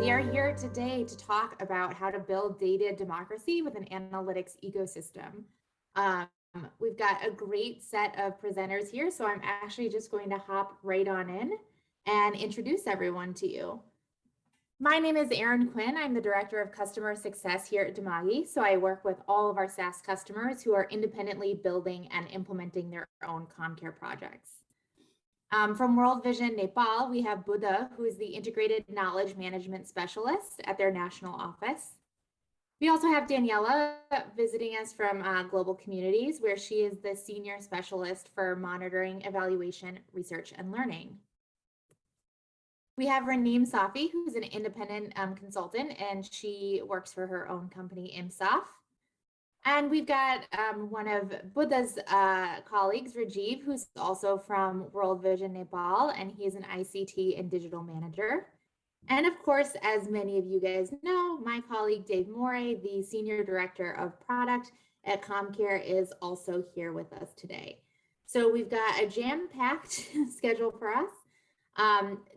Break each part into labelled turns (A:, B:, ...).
A: We are here today to talk about how to build data democracy with an analytics ecosystem. We've got a great set of presenters here, so I'm actually just going to hop right on in and introduce everyone to you. My name is Erin Quinn. I'm the Director of Customer Success here at Demagi. So I work with all of our SaaS customers who are independently building and implementing their own CommCare projects. From World Vision Nepal, we have Buddha, who is the Integrated Knowledge Management Specialist at their national office. We also have Daniela visiting us from Global Communities, where she is the Senior Specialist for Monitoring, Evaluation, Research, and Learning. We have Raneem Safi, who's an independent consultant, and she works for her own company, IMSOF. And we've got one of Buddha's colleagues, Rajiv, who's also from World Vision Nepal, and he's an ICT and digital manager. And of course, as many of you guys know, my colleague, Dave Morey, the Senior Director of Product at CommCare, is also here with us today. So we've got a jam-packed schedule for us.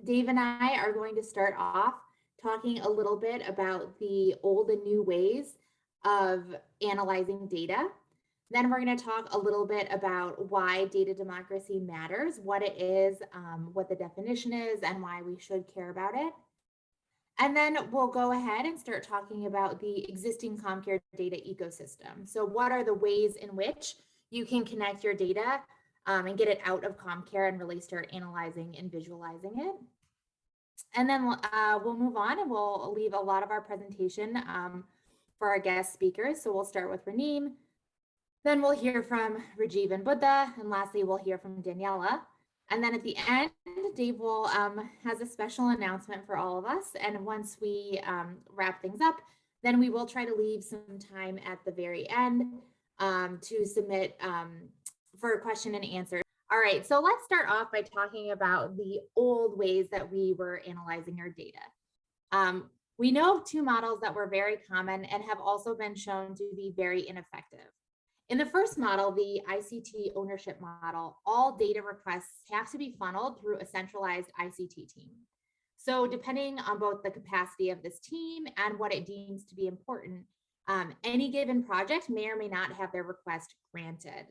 A: Dave and I are going to start off talking a little bit about the old and new ways of analyzing data. Then we're going to talk a little bit about why data democracy matters, what it is, what the definition is, and why we should care about it. And then we'll go ahead and start talking about the existing CommCare data ecosystem. So what are the ways in which you can connect your data and get it out of CommCare and really start analyzing and visualizing it. And then we'll move on and we'll leave a lot of our presentation for our guest speakers. So we'll start with Raneem, then we'll hear from Rajiv and Buddha, and lastly, we'll hear from Daniela. And then at the end, Dave will has a special announcement for all of us. And once we wrap things up, then we will try to leave some time at the very end to submit for a question and answer. All right, so let's start off by talking about the old ways that we were analyzing our data. We know of two models that were very common and have also been shown to be very ineffective. In the first model, the ICT ownership model, all data requests have to be funneled through a centralized ICT team. So depending on both the capacity of this team and what it deems to be important, any given project may or may not have their request granted.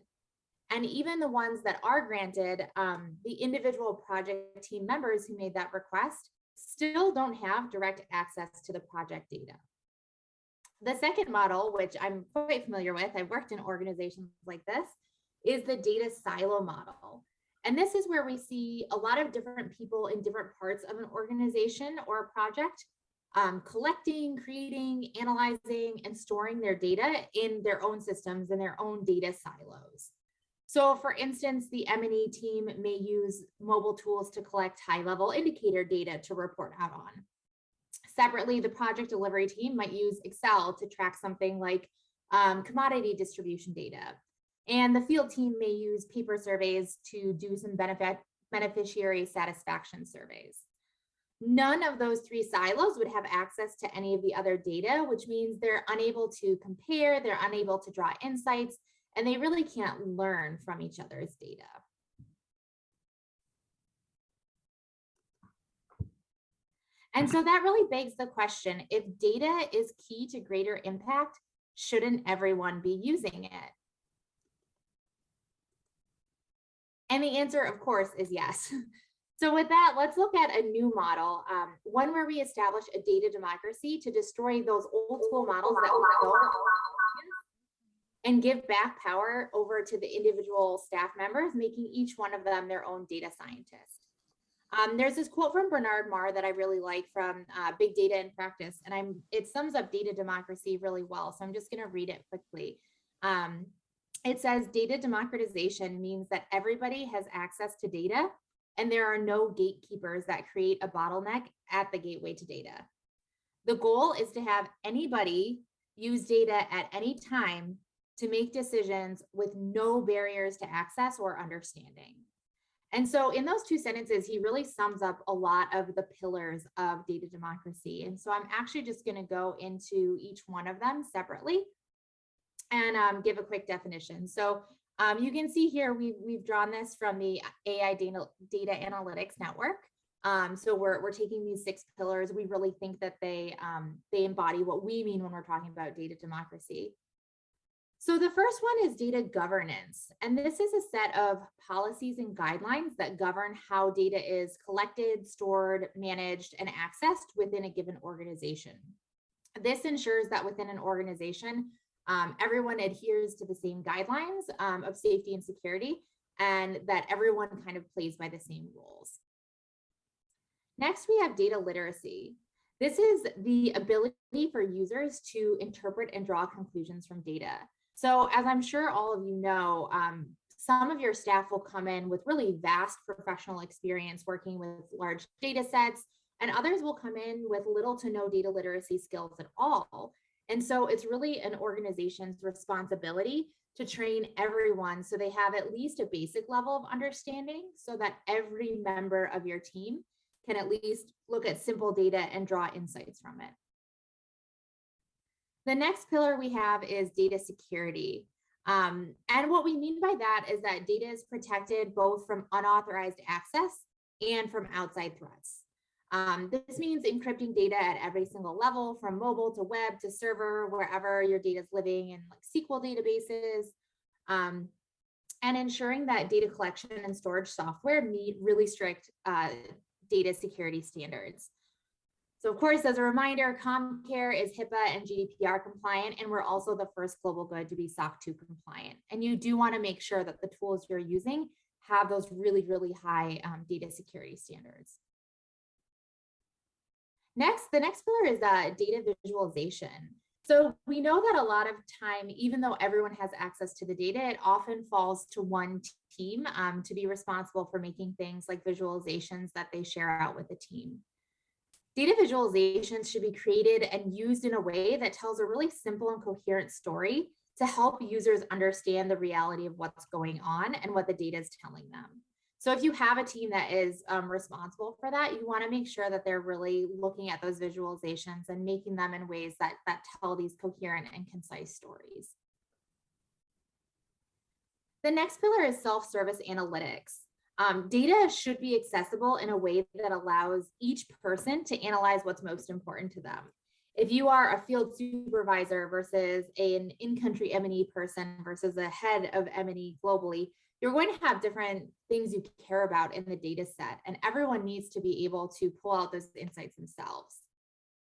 A: And even the ones that are granted, the individual project team members who made that request still don't have direct access to the project data. The second model, which I'm quite familiar with, I've worked in organizations like this, is the data silo model. And this is where we see a lot of different people in different parts of an organization or a project collecting, creating, analyzing, and storing their data in their own systems and their own data silos. So for instance, the M&E team may use mobile tools to collect high-level indicator data to report out on. Separately, the project delivery team might use Excel to track something like commodity distribution data. And the field team may use paper surveys to do some beneficiary satisfaction surveys. None of those three silos would have access to any of the other data, which means they're unable to compare, they're unable to draw insights, and they really can't learn from each other's data. And so that really begs the question, if data is key to greater impact, shouldn't everyone be using it? And the answer, of course, is yes. So with that, let's look at a new model, one where we establish a data democracy to destroy those old school models that we built and give back power over to the individual staff members, making each one of them their own data scientist. There's this quote from Bernard Marr that I really like from Big Data in Practice, and it sums up data democracy really well. So I'm just going to read it quickly. It says, data democratization means that everybody has access to data, and there are no gatekeepers that create a bottleneck at the gateway to data. The goal is to have anybody use data at any time to make decisions with no barriers to access or understanding. And so in those two sentences, he really sums up a lot of the pillars of data democracy. And so I'm actually just going to go into each one of them separately and give a quick definition. So you can see here, we've drawn this from the AI Data Analytics Network. So we're taking these 6 pillars. We really think that they embody what we mean when we're talking about data democracy. So the first one is data governance, and this is a set of policies and guidelines that govern how data is collected, stored, managed, and accessed within a given organization. This ensures that within an organization, everyone adheres to the same guidelines of safety and security, and that everyone kind of plays by the same rules. Next, we have data literacy. This is the ability for users to interpret and draw conclusions from data. So as I'm sure all of you know, some of your staff will come in with really vast professional experience working with large data sets, and others will come in with little to no data literacy skills at all. And so it's really an organization's responsibility to train everyone so they have at least a basic level of understanding so that every member of your team can at least look at simple data and draw insights from it. The next pillar we have is data security. And what we mean by that is that data is protected both from unauthorized access and from outside threats. This means encrypting data at every single level, from mobile to web to server, wherever your data is living in like SQL databases, and ensuring that data collection and storage software meet really strict data security standards. So of course, as a reminder, ComCare is HIPAA and GDPR compliant, and we're also the first global good to be SOC 2 compliant. And you do want to make sure that the tools you're using have those really, really high data security standards. Next, the next pillar is data visualization. So we know that a lot of time, even though everyone has access to the data, it often falls to one team to be responsible for making things like visualizations that they share out with the team. Data visualizations should be created and used in a way that tells a really simple and coherent story to help users understand the reality of what's going on and what the data is telling them. So if you have a team that is responsible for that, you want to make sure that they're really looking at those visualizations and making them in ways that tell these coherent and concise stories. The next pillar is self-service analytics. Data should be accessible in a way that allows each person to analyze what's most important to them. If you are a field supervisor versus an in-country M&E person versus a head of M&E globally, you're going to have different things you care about in the data set, and everyone needs to be able to pull out those insights themselves.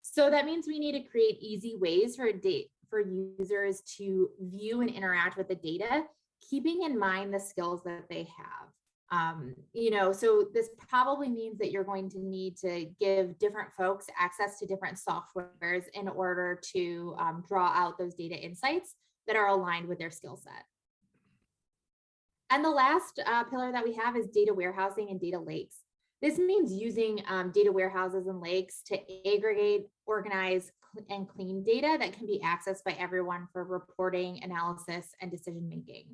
A: So that means we need to create easy ways for users to view and interact with the data, keeping in mind the skills that they have. So this probably means that you're going to need to give different folks access to different softwares in order to draw out those data insights that are aligned with their skill set. And the last pillar that we have is data warehousing and data lakes. This means using data warehouses and lakes to aggregate, organize, and clean data that can be accessed by everyone for reporting, analysis, and decision-making.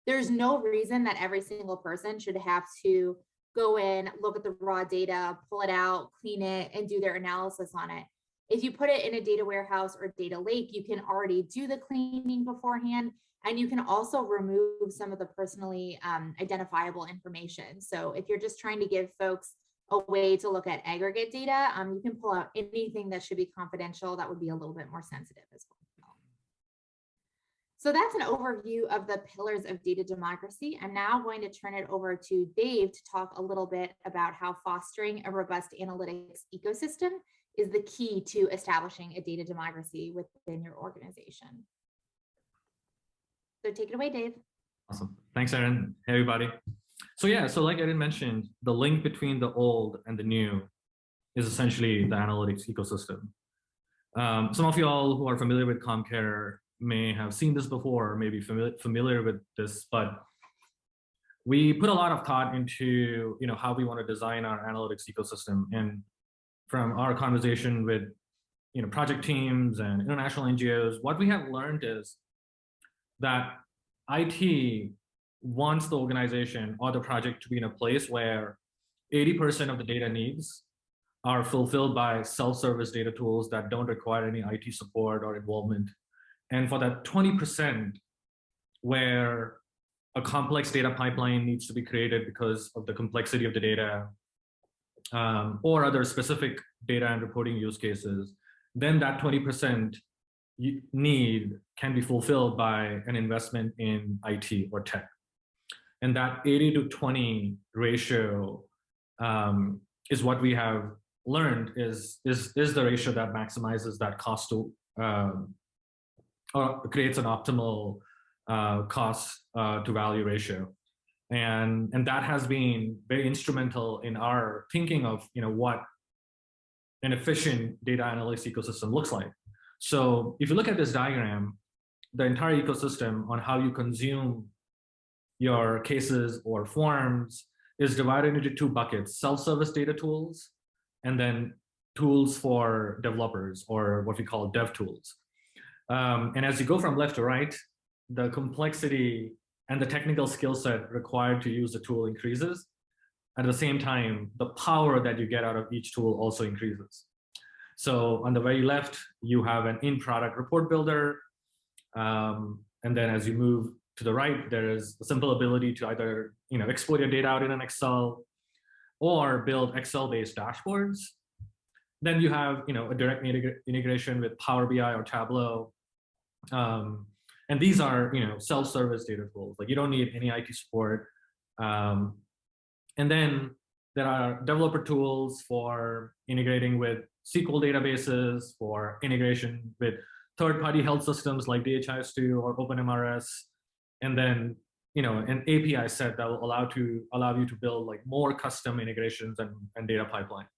A: There's no reason that every single person should have to go in, look at the raw data, pull it out, clean it, and do their analysis on it. If you put it in a data warehouse or data lake, you can already do the cleaning beforehand, and you can also remove some of the personally identifiable information. So if you're just trying to give folks a way to look at aggregate data, you can pull out anything that should be confidential that would be a little bit more sensitive as well. So that's an overview of the pillars of data democracy. I'm now going to turn it over to Dave to talk a little bit about how fostering a robust analytics ecosystem is the key to establishing a data democracy within your organization. So take it away, Dave.
B: Awesome. Thanks, Erin. Hey, everybody. So like Erin mentioned, the link between the old and the new is essentially the analytics ecosystem. Some of you all who are familiar with ComCare may have seen this before, or maybe familiar with this, but we put a lot of thought into how we want to design our analytics ecosystem. And from our conversation with project teams and international NGOs, what we have learned is that IT wants the organization or the project to be in a place where 80% of the data needs are fulfilled by self-service data tools that don't require any IT support or involvement. And for that 20% where a complex data pipeline needs to be created because of the complexity of the data, or other specific data and reporting use cases, then that 20% need can be fulfilled by an investment in IT or tech. And that 80 to 20 ratio is what we have learned is the ratio that maximizes that cost to or creates an optimal cost to value ratio. And that has been very instrumental in our thinking of what an efficient data analytics ecosystem looks like. So if you look at this diagram, the entire ecosystem on how you consume your cases or forms is divided into two buckets: self-service data tools, and then tools for developers, or what we call dev tools. And as you go from left to right, the complexity and the technical skill set required to use the tool increases. At the same time, the power that you get out of each tool also increases. So on the very left, you have an in-product report builder. And then as you move to the right, there is a simple ability to either export your data out in an Excel or build Excel-based dashboards. Then you have a direct integration with Power BI or Tableau. And these are self-service data tools. Like, you don't need any IT support. And then there are developer tools for integrating with SQL databases, for integration with third-party health systems like DHIS2 or OpenMRS, and then an API set that will allow you to build like more custom integrations and data pipeline.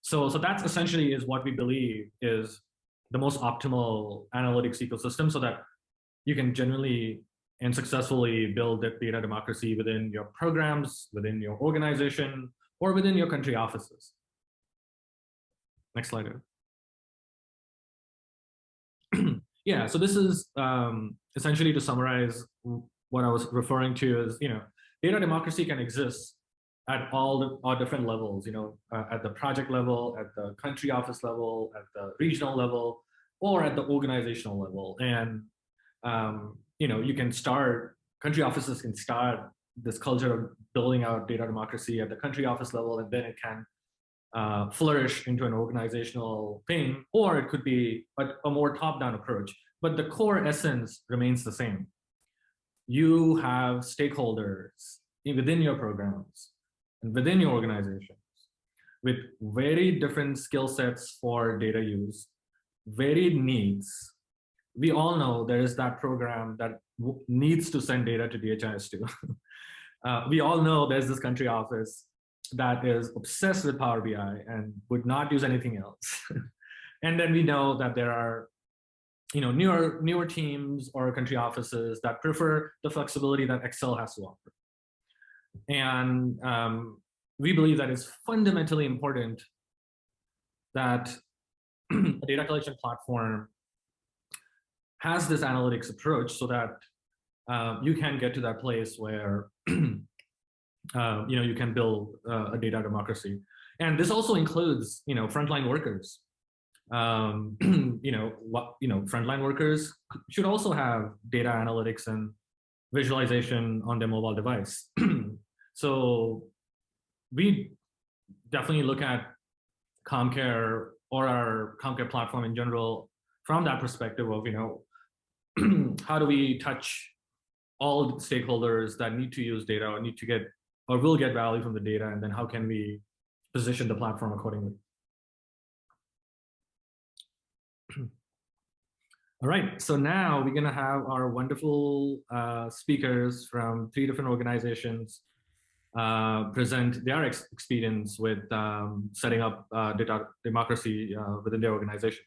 B: So that's essentially is what we believe is the most optimal analytics ecosystem, so that you can genuinely and successfully build that data democracy within your programs, within your organization, or within your country offices. Next slide. Yeah, so this is essentially to summarize what I was referring to as, data democracy can exist at all different levels, at the project level, at the country office level, at the regional level, or at the organizational level. And country offices can start this culture of building out data democracy at the country office level, and then it can flourish into an organizational thing, or it could be a more top-down approach. But the core essence remains the same. You have stakeholders within your programs and within your organizations with very different skill sets for data use, varied needs. We all know there is that program that needs to send data to DHIS2. We all know there's this country office that is obsessed with Power BI and would not use anything else. And then we know that there are newer teams or country offices that prefer the flexibility that Excel has to offer. And we believe that it's fundamentally important that a data collection platform has this analytics approach, so that you can get to that place where you can build a data democracy. And this also includes frontline workers. Frontline workers should also have data analytics and visualization on their mobile device. So we definitely look at CommCare, or our CommCare platform in general, from that perspective of how do we touch all stakeholders that need to use data or need to get or will get value from the data, and then how can we position the platform accordingly. All right, so now we're going to have our wonderful speakers from 3 different organizations present their experience with setting up data democracy within their organizations.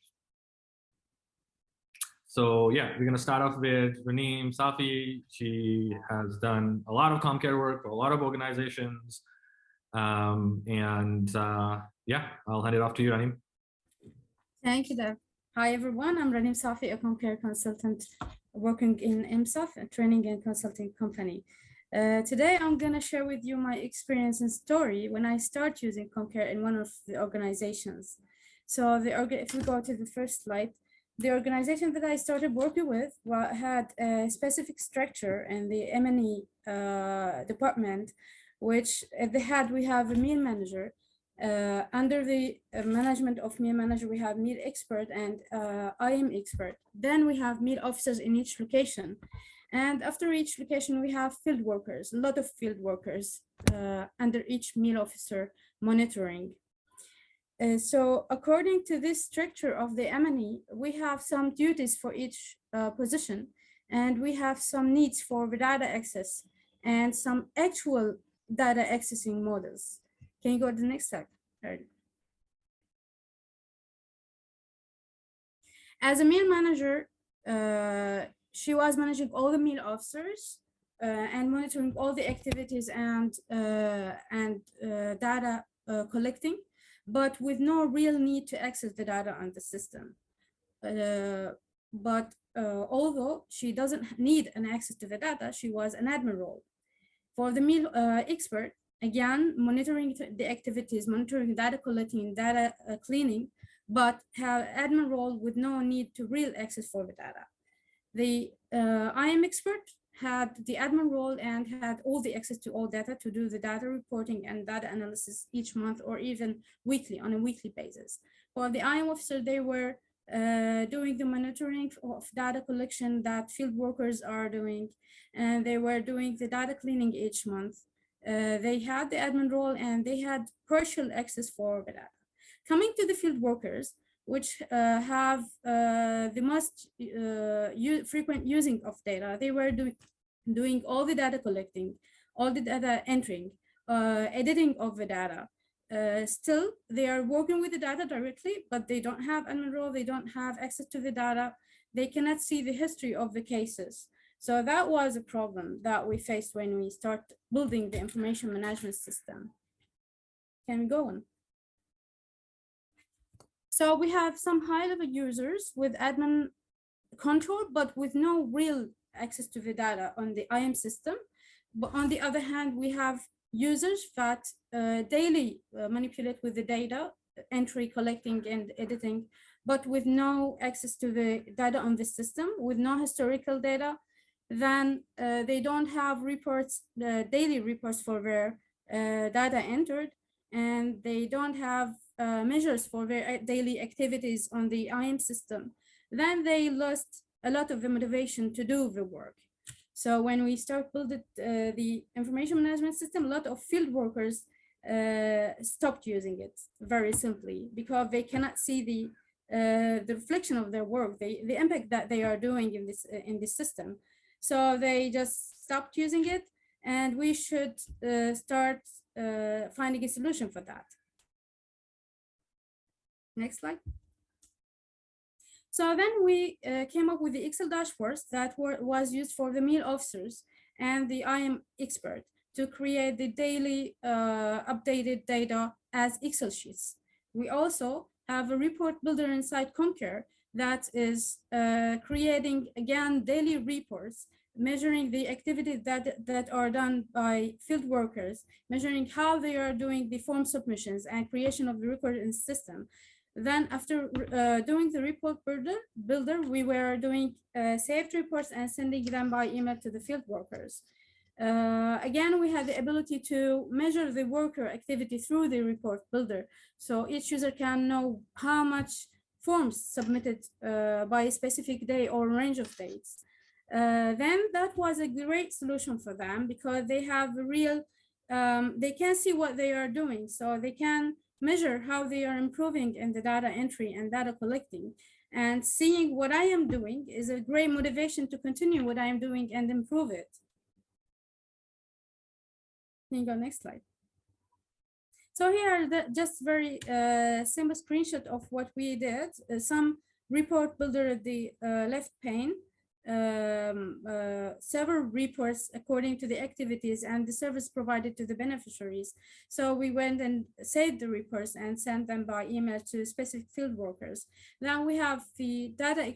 B: So yeah, we're going to start off with Raneem Safi. She has done a lot of CommCare work for a lot of organizations. Yeah, I'll hand it off to you, Raneem.
C: Thank you, Dev. Hi, everyone. I'm Raneem Safi, a CommCare consultant working in IMSOF, a training and consulting company. Today, I'm going to share with you my experience and story when I start using CommCare in one of the organizations. So if we go to the first slide, the organization that I started working with had a specific structure in the M&E department, which we have a mean manager, Under the management of meal manager, we have meal expert and IM expert. Then we have meal officers in each location. And after each location, we have field workers, a lot of field workers under each meal officer monitoring. So according to this structure of the M&E, we have some duties for each position, and we have some needs for the data access and some actual data accessing models. Can you go to the next slide? As a meal manager, she was managing all the meal officers and monitoring all the activities and data collecting, but with no real need to access the data on the system. Although she doesn't need an access to the data, she was an admin role. For the meal expert, again, monitoring the activities, monitoring data collecting, data cleaning, but have admin role with no need to real access for the data. The IM expert had the admin role and had all the access to all data to do the data reporting and data analysis each month or even weekly on a weekly basis. For the IM officer, they were doing the monitoring of data collection that field workers are doing, and they were doing the data cleaning each month. They had the admin role and they had partial access for the data. Coming to the field workers, which have the most frequent using of data, they were doing all the data collecting, all the data entering, editing of the data. Still, they are working with the data directly, but they don't have admin role, they don't have access to the data, they cannot see the history of the cases. So that was a problem that we faced when we start building the information management system. Can we go on? So we have some high-level users with admin control, but with no real access to the data on the IM system. But on the other hand, we have users that daily manipulate with the data, entry, collecting, and editing, but with no access to the data on the system, with no historical data. Then they don't have reports, daily reports for their data entered, and they don't have measures for their daily activities on the IM system. Then they lost a lot of the motivation to do the work. So when we start building the information management system, a lot of field workers stopped using it, very simply, because they cannot see the reflection of their work, the impact that they are doing in this system. So they just stopped using it, and we should start finding a solution for that. Next slide. So then we came up with the Excel dashboards that was used for the meal officers and the IM expert to create the daily updated data as Excel sheets. We also have a report builder inside Concur that is creating, again, daily reports, measuring the activities that are done by field workers, measuring how they are doing the form submissions and creation of the record in the system. Then after doing the report builder, we were doing saved reports and sending them by email to the field workers. Again, we had the ability to measure the worker activity through the report builder. So each user can know how much forms submitted by a specific day or range of dates. Then that was a great solution for them because they have a real, they can see what they are doing. So they can measure how they are improving in the data entry and data collecting, and seeing what I am doing is a great motivation to continue what I am doing and improve it. Can you go next slide? So here are just very simple screenshot of what we did. Some report builder at the left pane, several reports according to the activities and the service provided to the beneficiaries. So we went and saved the reports and sent them by email to specific field workers. Now we have the data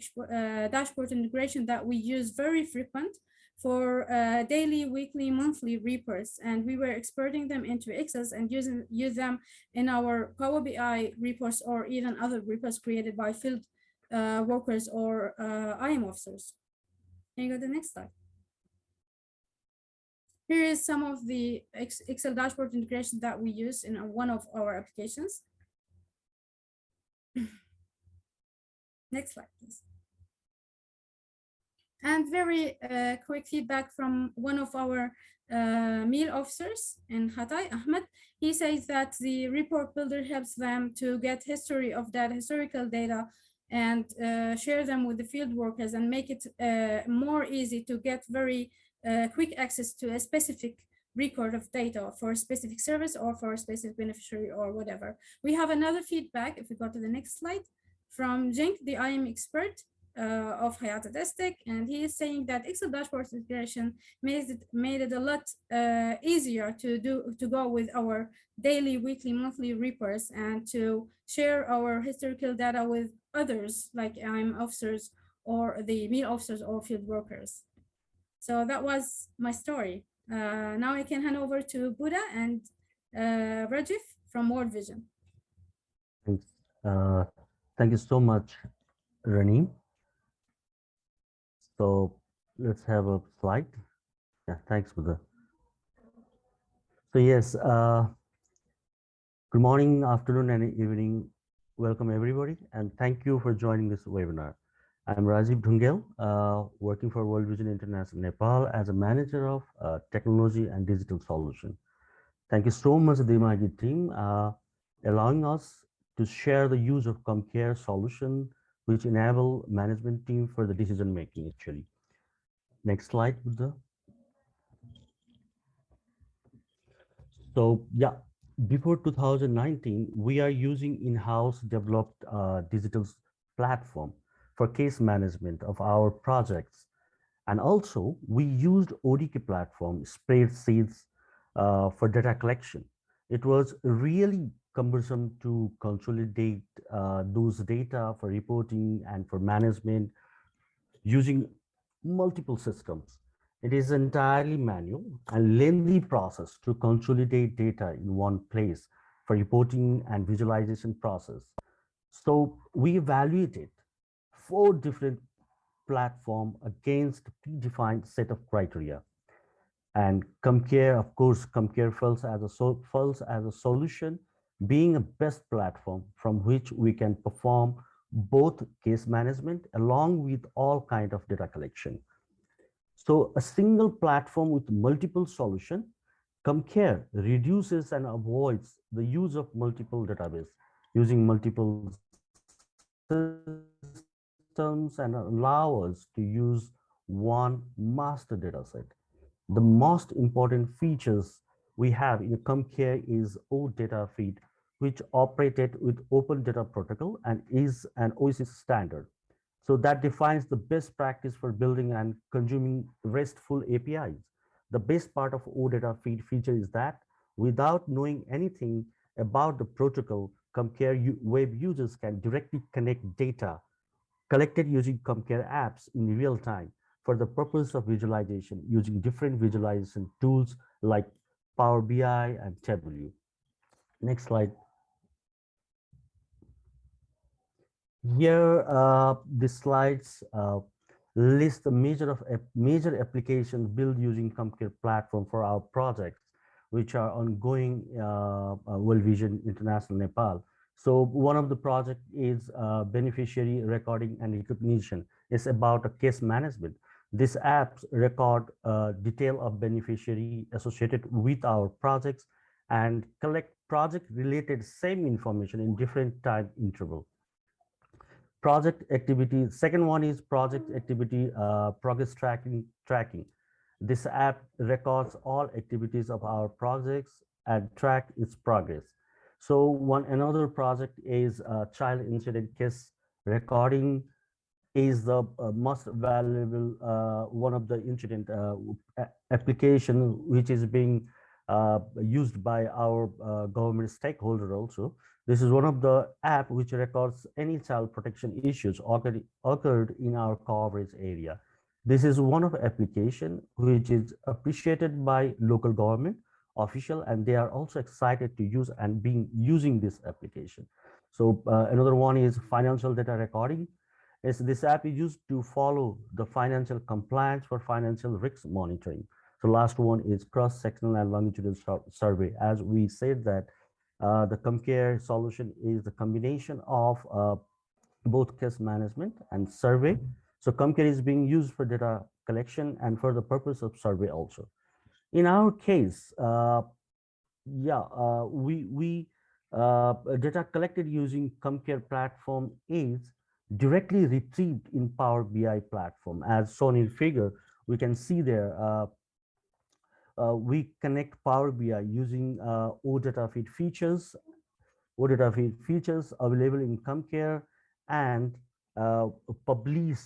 C: dashboard integration that we use very frequent for daily, weekly, monthly reports, and we were exporting them into Excel and use them in our Power BI reports or even other reports created by field workers or IM officers. Can you go to the next slide? Here is some of the Excel dashboard integration that we use in one of our applications. Next slide, please. And very quick feedback from one of our meal officers in Hatay, Ahmed. He says that the report builder helps them to get history of that historical data and share them with the field workers and make it more easy to get very quick access to a specific record of data for a specific service or for a specific beneficiary or whatever. We have another feedback, if we go to the next slide, from Cenk, the IM expert of Hayata Destek, and he is saying that Excel dashboard integration made it a lot easier to go with our daily, weekly, monthly reports and to share our historical data with others like IM officers or the meal officers or field workers. So that was my story. Now I can hand over to Buddha and Rajif from World Vision.
D: Thanks. Thank you so much, Raneem. So let's have a slide. Yeah, thanks, Buddha. So yes, good morning, afternoon, and evening. Welcome everybody, and thank you for joining this webinar. I'm Rajiv Dhungel, working for World Vision International Nepal as a manager of technology and digital solution. Thank you so much, the MIT team, allowing us to share the use of ComCare solution, which enable management team for the decision making actually. Next slide, Buddha. So yeah, before 2019, we are using in-house developed digital platform for case management of our projects. And also we used ODK platform, spreadsheets for data collection. It was really cumbersome to consolidate those data for reporting and for management using multiple systems. It is entirely manual and lengthy process to consolidate data in one place for reporting and visualization process. So we evaluated 4 different platforms against predefined set of criteria. And ComCare, of course, ComCare falls as a solution, being a best platform from which we can perform both case management along with all kind of data collection. So a single platform with multiple solutions, ComCare reduces and avoids the use of multiple database, using multiple systems and allow us to use one master data set. The most important features we have in ComCare is OData feed, which operated with Open Data Protocol and is an OSIS standard. So that defines the best practice for building and consuming RESTful APIs. The best part of OData feed feature is that without knowing anything about the protocol, ComCare web users can directly connect data collected using ComCare apps in real time for the purpose of visualization using different visualization tools like Power BI and Tableau. Next slide. Here, the slides list the major applications built using ComCare platform for our projects, which are ongoing World Vision International Nepal. So one of the project is beneficiary recording and recognition. It's about a case management. This app record detail of beneficiary associated with our projects and collect project related same information in different time interval. Project activity, second one is project activity progress tracking. This app records all activities of our projects and track its progress. So another project is child incident case recording is the most valuable one of the incident application which is being used by our government stakeholder also. This is one of the app which records any child protection issues occurred in our coverage area. This is one of the application which is appreciated by local government official, and they are also excited to use and using this application. So another one is financial data recording. This app is used to follow the financial compliance for financial risk monitoring. So last one is cross-sectional and longitudinal survey. As we said that the CompCare solution is the combination of both case management and survey. So CompCare is being used for data collection and for the purpose of survey also. In our case, we data collected using CompCare platform is directly retrieved in Power BI platform. As shown in figure, we can see there, we connect Power BI using OData feed features available in CompCare, and publish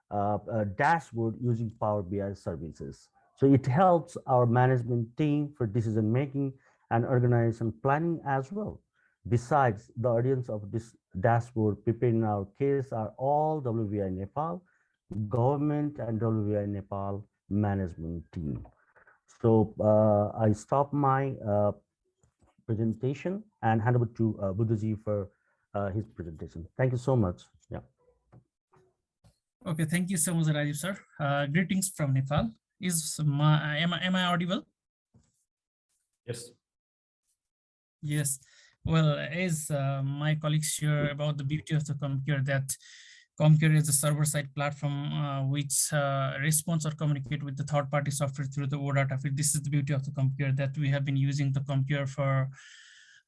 D: a dashboard using Power BI services. So it helps our management team for decision making and organization planning as well. Besides, the audience of this dashboard prepared in our case are all WVI Nepal, government and WVI Nepal management team. So I stop my presentation and hand over to Buddhaji for his presentation. Thank you so much. Yeah.
E: Okay, thank you so much, Rajiv sir. Greetings from Nepal. Am I audible?
B: Yes.
E: Yes. Well, as my colleagues share about the beauty of the CompCare, that CompCare is a server-side platform which responds or communicate with the third-party software through the OData feed. This is the beauty of the CompCare, that we have been using the CompCare for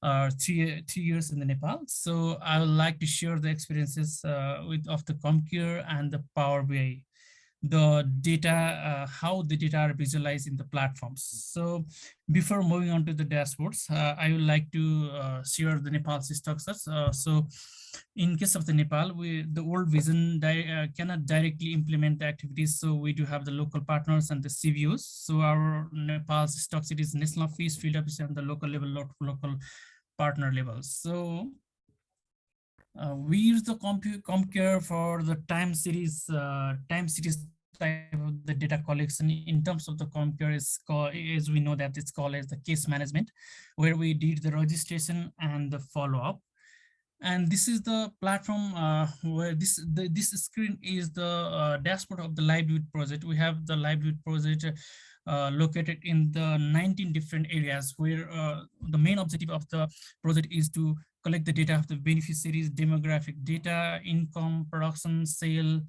E: 3 years in the Nepal. So I would like to share the experiences of the CompCare and the Power BI, the data, how the data are visualized in the platforms. So before moving on to the dashboards, I would like to share the Nepal's structures. So in case of the Nepal, the old vision cannot directly implement the activities. So we do have the local partners and the CVOs. So our Nepal's structure is national office, field office, and the local level, local partner levels. So we use the CompCare for the time series type of the data collection. In terms of the CompCare is called, as we know that it's called as the case management, where we did the registration and the follow-up. And this is the platform where this screen is the dashboard of the livelihood project. We have the livelihood project located in the 19 different areas, where the main objective of the project is to collect the data of the beneficiaries, demographic data, income, production, sales,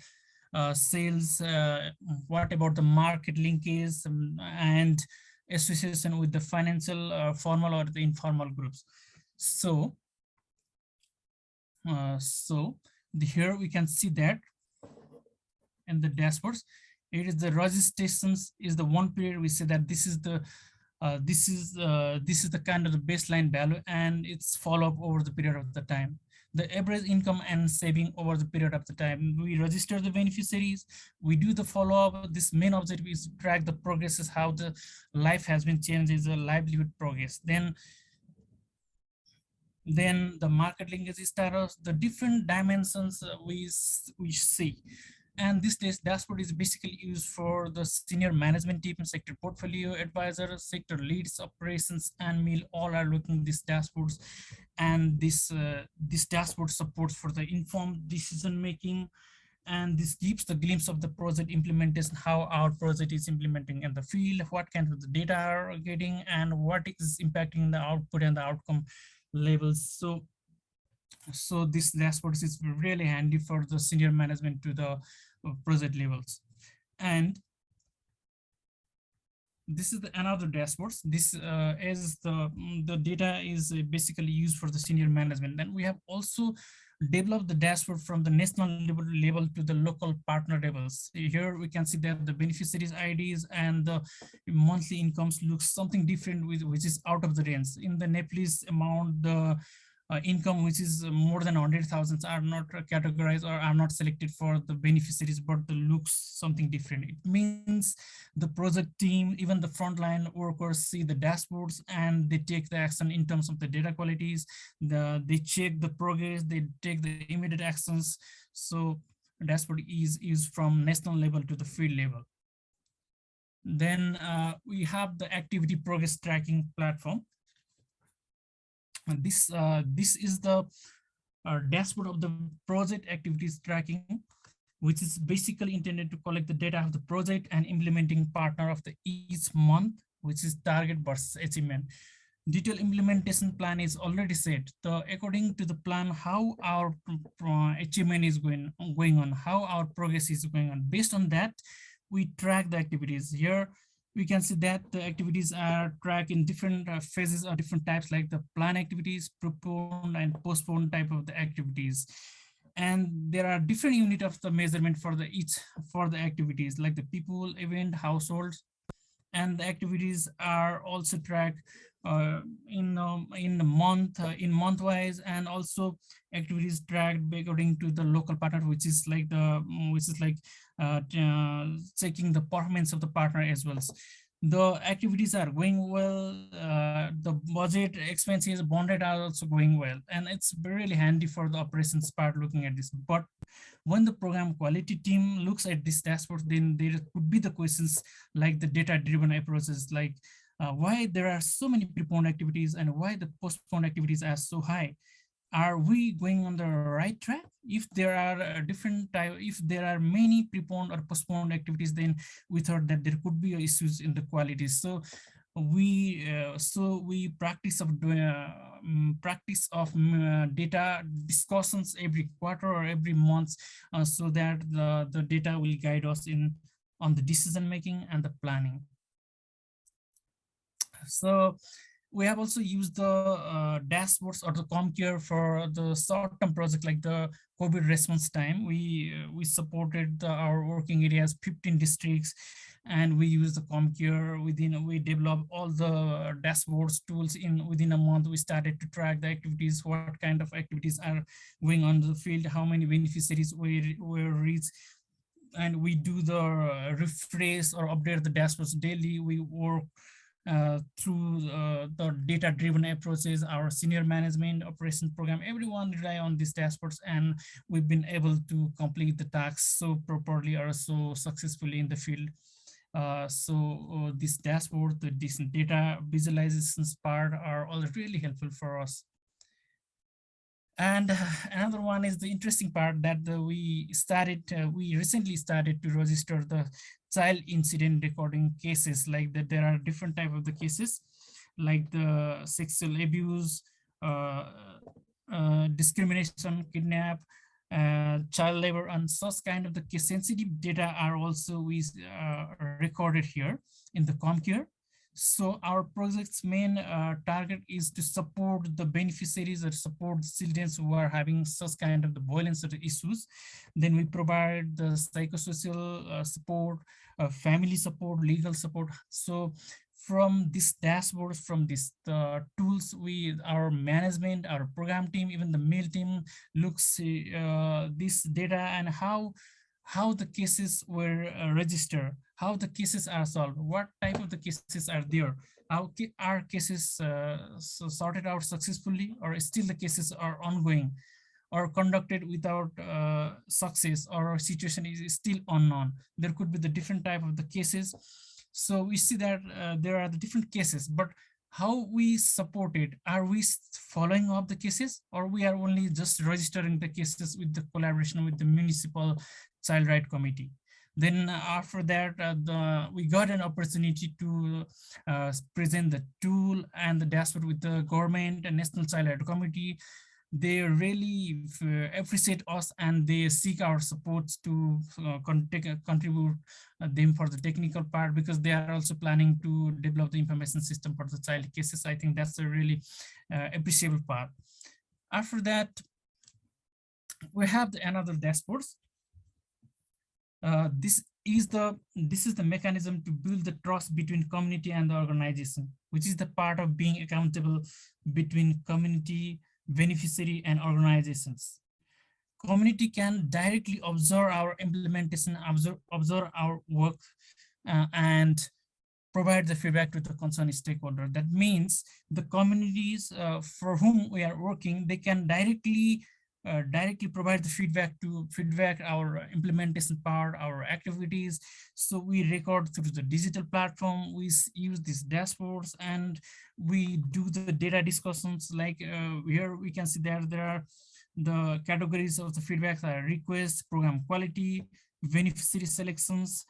E: what about the market linkage, and association with the financial formal or the informal groups. So here we can see that in the dashboards, it is the registrations is the one period. We say that this is the kind of the baseline value, and it's follow up over the period of the time. The average income and saving over the period of the time. We register the beneficiaries, we do the follow-up. This main objective is to track the progress, is how the life has been changed, is the livelihood progress. Then the market linkage status, the different dimensions we see. And this dashboard is basically used for the senior management team, sector portfolio advisor, sector leads, operations, and meal. All are looking at these dashboards, and this dashboard supports for the informed decision making. And this gives the glimpse of the project implementation, how our project is implementing in the field, what kind of the data are getting, and what is impacting the output and the outcome levels. So this dashboard is really handy for the senior management to the project levels. And this is another dashboards. This is the data is basically used for the senior management. Then we have also developed the dashboard from the national level to the local partner levels. Here we can see that the beneficiaries IDs and the monthly incomes looks something different, which is out of the range. In the Nepalese amount, the income which is more than 100,000 are not categorized or are not selected for the beneficiaries, but the looks something different. It means the project team, even the frontline workers, see the dashboards and they take the action in terms of the data qualities. They check the progress, they take the immediate actions. So dashboard is used from national level to the field level. Then we have the activity progress tracking platform. And this is the dashboard of the project activities tracking, which is basically intended to collect the data of the project and implementing partner of the each month, which is target versus achievement. Detailed implementation plan is already set. According to the plan, how our achievement is going on, how our progress is going on. Based on that, we track the activities. Here, we can see that the activities are tracked in different phases or different types, like the plan activities, preponed and postponed type of the activities. And there are different unit of the measurement for the each for the activities, like the people, event, households, and the activities are also tracked in the month in month wise, and also activities tracked according to the local partner, which is like checking the performance of the partner as well. The activities are going well, the budget expenses bonded are also going well, and it's really handy for the operations part looking at this. But when the program quality team looks at this dashboard, then there could be the questions like the data-driven approaches, like why there are so many preponed activities and why the postponed activities are so high. Are we going on the right track? If there are if there are many preponed or postponed activities, then we thought that there could be issues in the quality. So we practice of data discussions every quarter or every month, so that the data will guide us on the decision making and the planning. So we have also used the dashboards or the ComCare for the short-term project, like the COVID response time. We supported our working areas, 15 districts, and we use the ComCare we develop all the dashboards tools within a month. We started to track the activities, what kind of activities are going on the field, how many beneficiaries were reached, and we do the refresh or update the dashboards daily. We work through the data-driven approaches. Our senior management, operations program, everyone rely on these dashboards, and we've been able to complete the tasks so properly or so successfully in the field. This dashboard, the decent data visualizations part are all really helpful for us. And another one is the interesting part that we recently started to register the child incident recording cases, like that there are different type of the cases, like the sexual abuse, discrimination, kidnap, child labor, and such kind of the case sensitive data are also recorded here in the ComCare. So our project's main target is to support the beneficiaries or support the children who are having such kind of the violence or the issues. Then we provide the psychosocial support, family support, legal support. So from this dashboards, from these tools, our management, our program team, even the mail team looks this data and how the cases were registered, how the cases are solved, what type of the cases are there, how are cases sorted out successfully, or still the cases are ongoing or conducted without success, or situation is still unknown. There could be the different type of the cases. So we see that there are the different cases, but how we support it, are we following up the cases, or we are only just registering the cases with the collaboration with the municipal child right committee? Then after that, we got an opportunity to present the tool and the dashboard with the government and National Child Right Committee. They really appreciate us, and they seek our support to contribute them for the technical part, because they are also planning to develop the information system for the child cases. I think that's a really appreciable part. After that, we have another dashboards. This is the mechanism to build the trust between community and the organization, which is the part of being accountable between community, beneficiary, and organizations. Community can directly observe our implementation, observe our work, and provide the feedback to the concerned stakeholder. That means the communities for whom we are working, they can directly directly provide the feedback our implementation part, our activities. So we record through the digital platform. We use these dashboards and we do the data discussions. Like here we can see that there are the categories of the feedbacks are requests, program quality, beneficiary selections,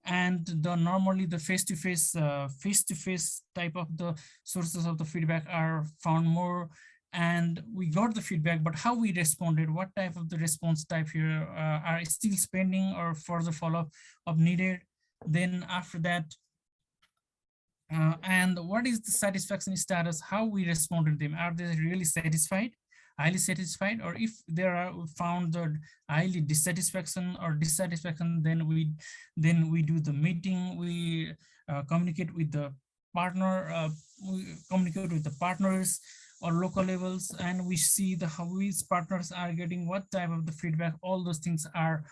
E: and the normally the face-to-face type of the sources of the feedback are found more. And we got the feedback, but how we responded, what type of the response type here are still pending or further follow-up of needed. Then after that, and what is the satisfaction status, how we responded them, are they really satisfied, highly satisfied, or if there are found the highly dissatisfaction or dissatisfaction, then we do the meeting, we communicate with the partners or local levels, and we see the how these partners are getting what type of the feedback. All those things are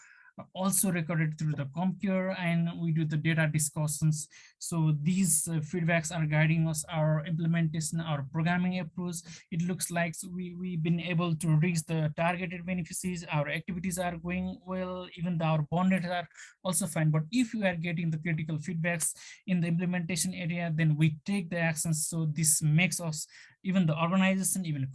E: also recorded through the CompCure, and we do the data discussions. So these feedbacks are guiding us our implementation, our programming approach. It looks like we've been able to reach the targeted beneficiaries, our activities are going well, even though our bonded are also fine. But if you are getting the critical feedbacks in the implementation area, then we take the actions. So this makes us, even the organization, even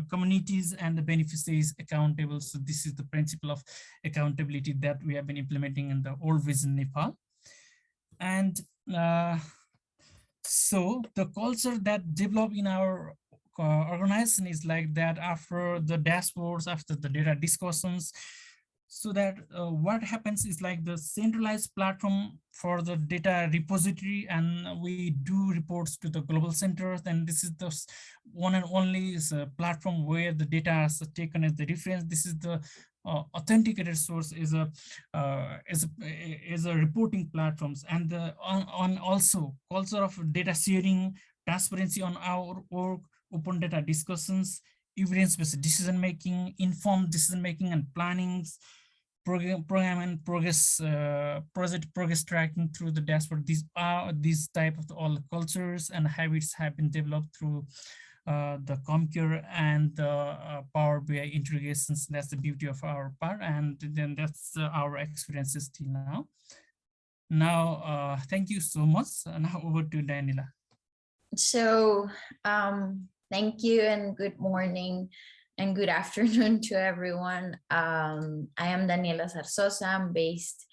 E: communities and the beneficiaries accountable. So this is the principle of accountability that we have been implementing in the old vision Nepal. And so the culture that developed in our organization is like that. After the dashboards, after the data discussions, so that what happens is like the centralized platform for the data repository, and we do reports to the global centers. And this is the one and only is a platform where the data is taken as the reference. This is the authenticated source is a reporting platforms, and the on also culture of data sharing, transparency on our work, open data discussions, evidence-based decision making, informed decision making and plannings, program and progress, project progress tracking through the dashboard. These type of all cultures and habits have been developed through the CompCure and the Power BI integrations. That's the beauty of our part, and then that's our experiences till now. Now, thank you so much. Now over to Daniela.
F: So thank you and good morning and good afternoon to everyone. I am Daniela Zarzosa. I'm based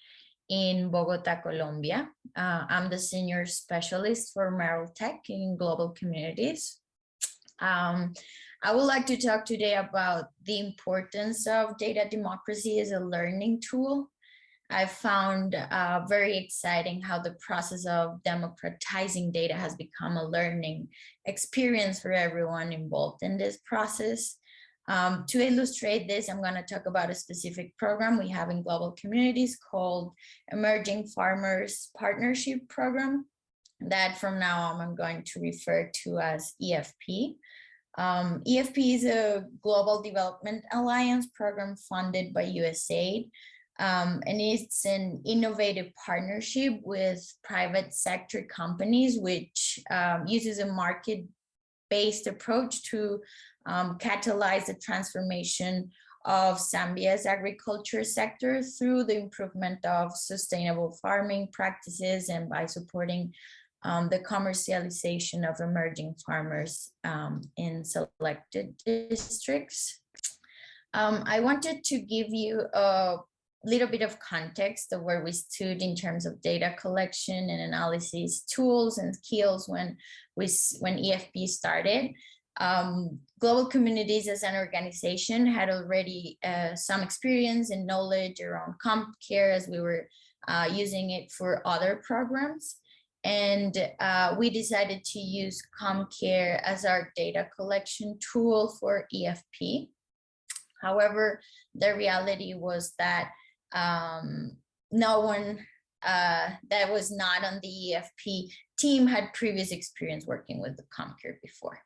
F: in Bogota, Colombia. I'm the senior specialist for Merrill Tech in global communities. I would like to talk today about the importance of data democracy as a learning tool. I found very exciting how the process of democratizing data has become a learning experience for everyone involved in this process. To illustrate this, I'm going to talk about a specific program we have in global communities called Emerging Farmers Partnership Program, that from now on I'm going to refer to as EFP. EFP is a global development alliance program funded by USAID, and it's an innovative partnership with private sector companies, which uses a market-based approach to catalyze the transformation of Zambia's agriculture sector through the improvement of sustainable farming practices and by supporting the commercialization of emerging farmers in selected districts. I wanted to give you a little bit of context of where we stood in terms of data collection and analysis tools and skills when EFP started. Global Communities as an organization had already some experience and knowledge around CompCare, as we were using it for other programs. And we decided to use CompCare as our data collection tool for EFP. However, the reality was that no one that was not on the EFP team had previous experience working with the CompCare before.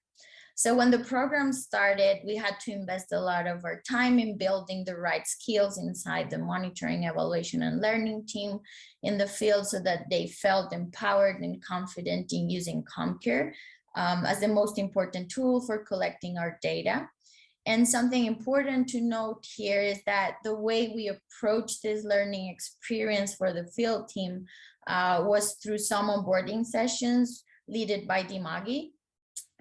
F: So when the program started, we had to invest a lot of our time in building the right skills inside the monitoring, evaluation, and learning team in the field so that they felt empowered and confident in using CompCare as the most important tool for collecting our data. And something important to note here is that the way we approach this learning experience for the field team was through some onboarding sessions led by Dimagi.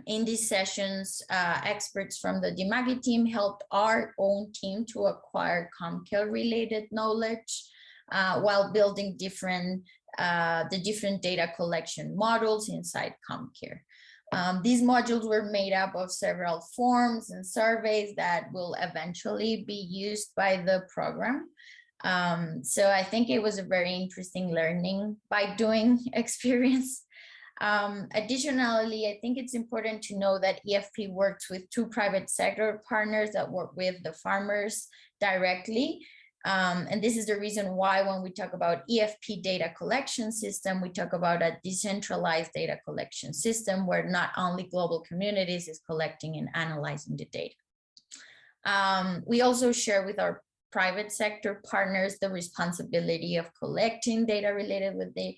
F: In these sessions, experts from the Dimagi team helped our own team to acquire CommCare related knowledge while building the different data collection models inside CommCare. These modules were made up of several forms and surveys that will eventually be used by the program. So I think it was a very interesting learning by doing experience. Additionally, I think it's important to know that EFP works with 2 private sector partners that work with the farmers directly. And this is the reason why when we talk about EFP data collection system, we talk about a decentralized data collection system where not only global communities is collecting and analyzing the data. We also share with our private sector partners the responsibility of collecting data related with the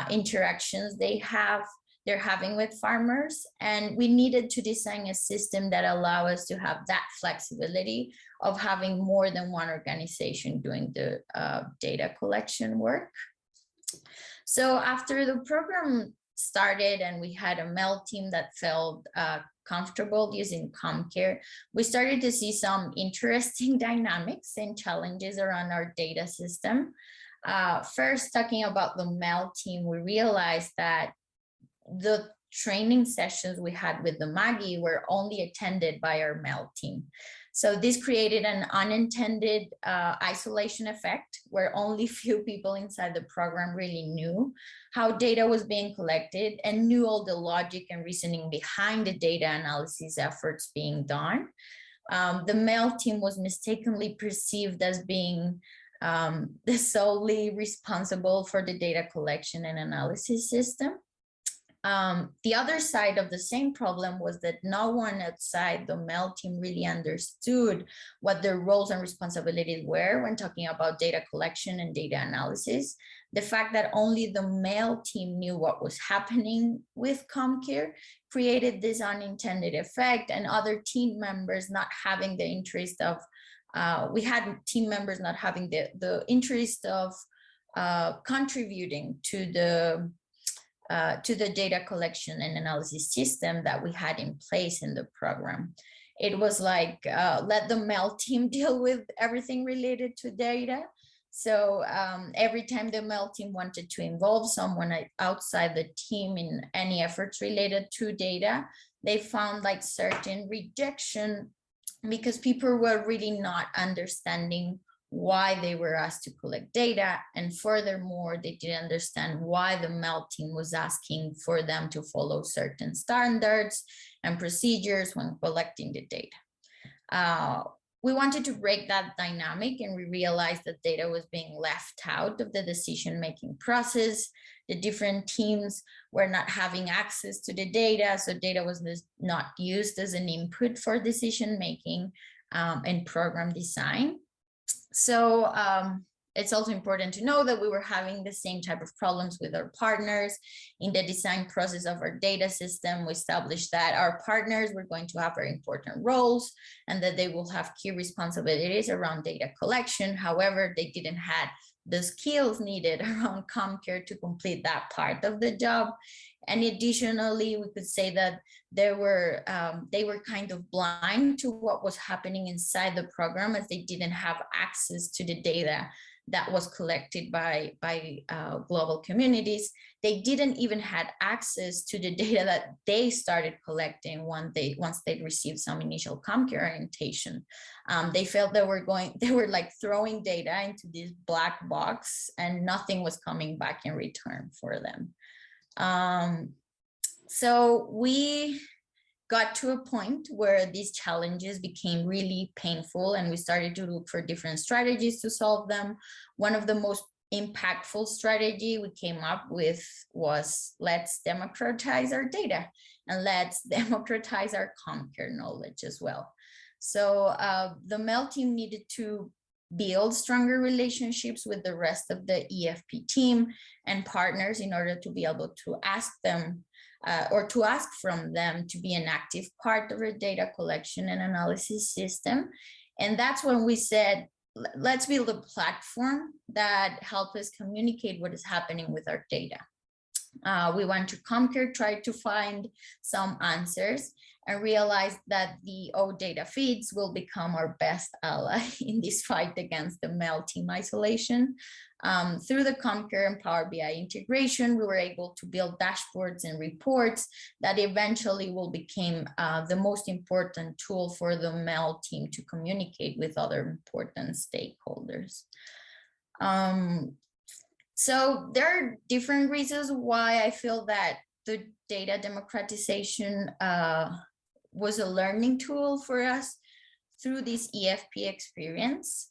F: interactions they're having with farmers. And we needed to design a system that allow us to have that flexibility of having more than one organization doing the data collection work. So after the program started and we had a MEL team that felt comfortable using CommCare, we started to see some interesting dynamics and challenges around our data system. First, talking about the MEL team, we realized that the training sessions we had with the MAGI were only attended by our MEL team. So this created an unintended isolation effect where only few people inside the program really knew how data was being collected and knew all the logic and reasoning behind the data analysis efforts being done. The MEL team was mistakenly perceived as being the solely responsible for the data collection and analysis system. The other side of the same problem was that no one outside the MEL team really understood what their roles and responsibilities were when talking about data collection and data analysis. The fact that only the MEL team knew what was happening with CommCare created this unintended effect, and other team members not having the interest of, we had team members not having the interest of contributing to the data collection and analysis system that we had in place in the program. It was like, let the MEL team deal with everything related to data. So every time the MEL team wanted to involve someone outside the team in any efforts related to data, they found like certain rejection because people were really not understanding why they were asked to collect data. And furthermore, they didn't understand why the MEL team was asking for them to follow certain standards and procedures when collecting the data. We wanted to break that dynamic, and we realized that data was being left out of the decision-making process. The different teams were not having access to the data, so data was not used as an input for decision-making and program design. So it's also important to know that we were having the same type of problems with our partners. In the design process of our data system, we established that our partners were going to have very important roles and that they will have key responsibilities around data collection. However, they didn't have the skills needed around CommCare to complete that part of the job. And additionally, we could say that they were kind of blind to what was happening inside the program, as they didn't have access to the data that was collected by global communities. They didn't even had access to the data that they started collecting once they received some initial CommCare orientation. They felt they were like throwing data into this black box and nothing was coming back in return for them. So we got to a point where these challenges became really painful, and we started to look for different strategies to solve them. One of the most impactful strategy we came up with was, let's democratize our data and let's democratize our CommCare knowledge as well. So the MEL team needed to build stronger relationships with the rest of the EFP team and partners in order to be able to ask them or to ask from them to be an active part of our data collection and analysis system. And that's when we said, let's build a platform that helps us communicate what is happening with our data. We went to ComCare, tried to find some answers, and realized that the OData feeds will become our best ally in this fight against the mail team isolation. Through the ComCare and Power BI integration, we were able to build dashboards and reports that eventually will become the most important tool for the mail team to communicate with other important stakeholders. So there are different reasons why I feel that the data democratization was a learning tool for us through this EFP experience.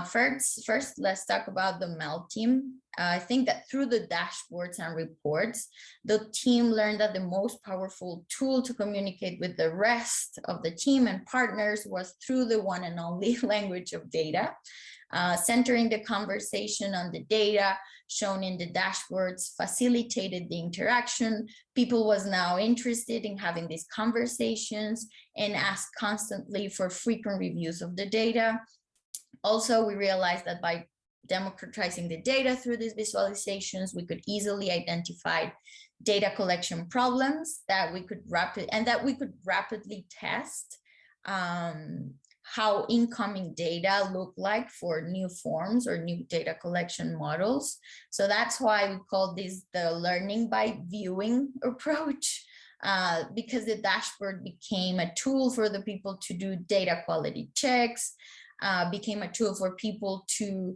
F: First, let's talk about the mail team. I think that through the dashboards and reports, the team learned that the most powerful tool to communicate with the rest of the team and partners was through the one and only language of data. Centering the conversation on the data shown in the dashboards facilitated the interaction. People was now interested in having these conversations and asked constantly for frequent reviews of the data. Also, we realized that by democratizing the data through these visualizations, we could easily identify data collection problems that we could rapidly test how incoming data look like for new forms or new data collection models. So that's why we call this the learning by viewing approach, because the dashboard became a tool for the people to do data quality checks, became a tool for people to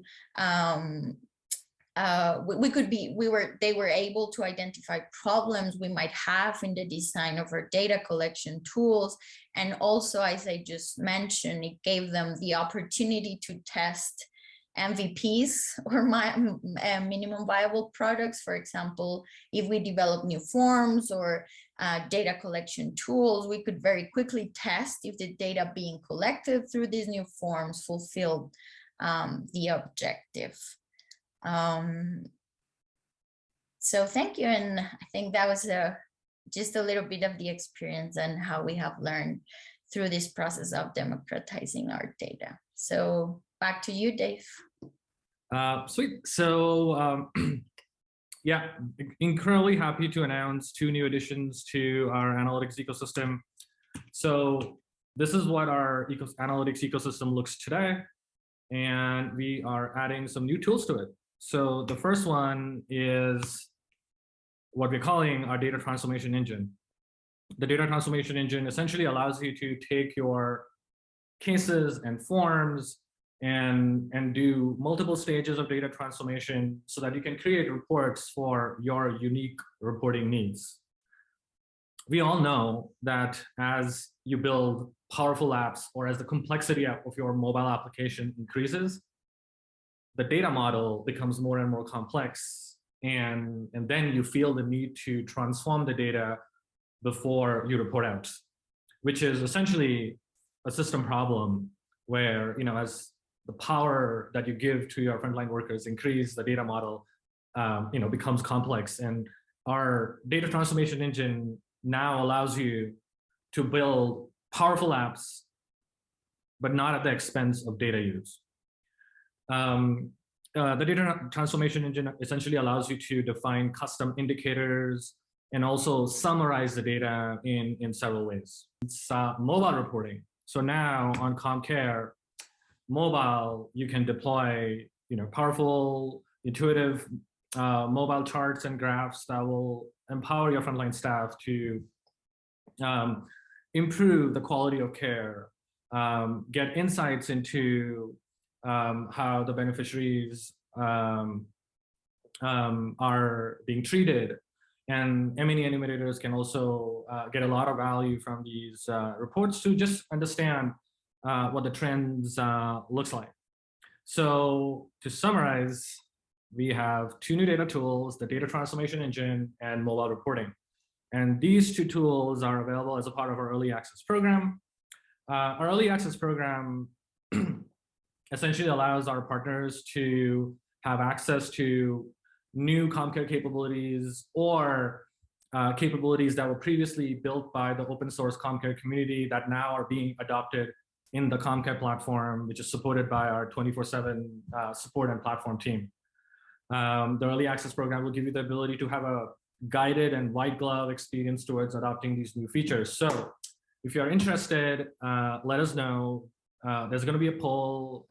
F: they were able to identify problems we might have in the design of our data collection tools. And also, as I just mentioned, it gave them the opportunity to test MVPs or minimum viable products. For example, if we develop new forms or data collection tools, we could very quickly test if the data being collected through these new forms fulfill the objective. So thank you. And I think that was just a little bit of the experience and how we have learned through this process of democratizing our data. So back to you, Dave.
B: Sweet. So yeah, incredibly happy to announce 2 new additions to our analytics ecosystem. So this is what our analytics ecosystem looks today. And we are adding some new tools to it. So the first one is what we're calling our data transformation engine. The data transformation engine essentially allows you to take your cases and forms and do multiple stages of data transformation so that you can create reports for your unique reporting needs. We all know that as you build powerful apps or as the complexity of your mobile application increases, the data model becomes more and more complex. And then you feel the need to transform the data before you report out, which is essentially a system problem where, as the power that you give to your frontline workers increase, the data model becomes complex. And our data transformation engine now allows you to build powerful apps, but not at the expense of data use. The data transformation engine essentially allows you to define custom indicators and also summarize the data in several ways. It's mobile reporting. So now on ComCare mobile, you can deploy powerful, intuitive mobile charts and graphs that will empower your frontline staff to improve the quality of care, get insights into how the beneficiaries are being treated. And M&E enumerators can also get a lot of value from these reports to just understand what the trends looks like. So to summarize, we have 2 new data tools, the data transformation engine and mobile reporting. And these 2 tools are available as a part of our early access program. Our early access program essentially allows our partners to have access to new ComCare capabilities or capabilities that were previously built by the open source CommCare community that now are being adopted in the CommCare platform, which is supported by our 24/7 support and platform team. The early access program will give you the ability to have a guided and white glove experience towards adopting these new features. So if you're interested, let us know. There's going to be a poll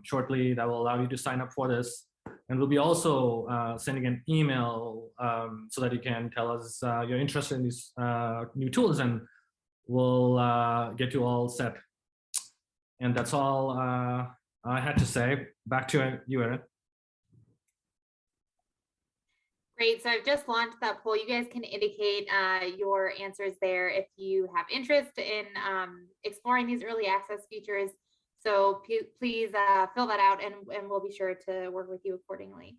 B: shortly that will allow you to sign up for this. And we'll be also sending an email so that you can tell us you're interested in these new tools, and we'll get you all set. And that's all I had to say. Back to you, Erin.
A: Great. So I've just launched that poll. You guys can indicate your answers there if you have interest in exploring these early access features. So please fill that out, and we'll be sure to work with you accordingly.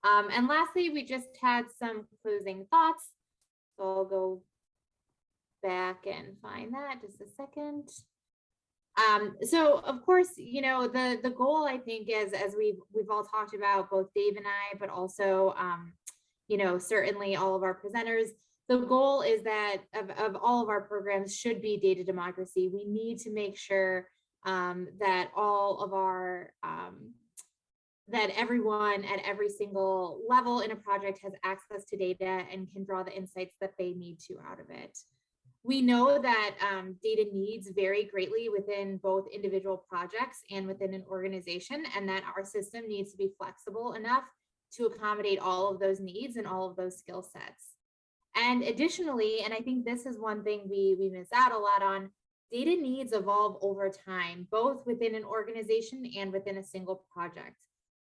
A: And lastly, we just had some closing thoughts. So I'll go back and find that just a second. So of course, you know, the goal, I think, is, as we've all talked about, both Dave and I, but also you know, certainly all of our presenters, the goal is that of all of our programs should be data democracy. We need to make sure that all of our that everyone at every single level in a project has access to data and can draw the insights that they need to out of it. We know that data needs vary greatly within both individual projects and within an organization, and that our system needs to be flexible enough to accommodate all of those needs and all of those skill sets. And additionally, and I think this is one thing we miss out a lot on, data needs evolve over time, both within an organization and within a single project.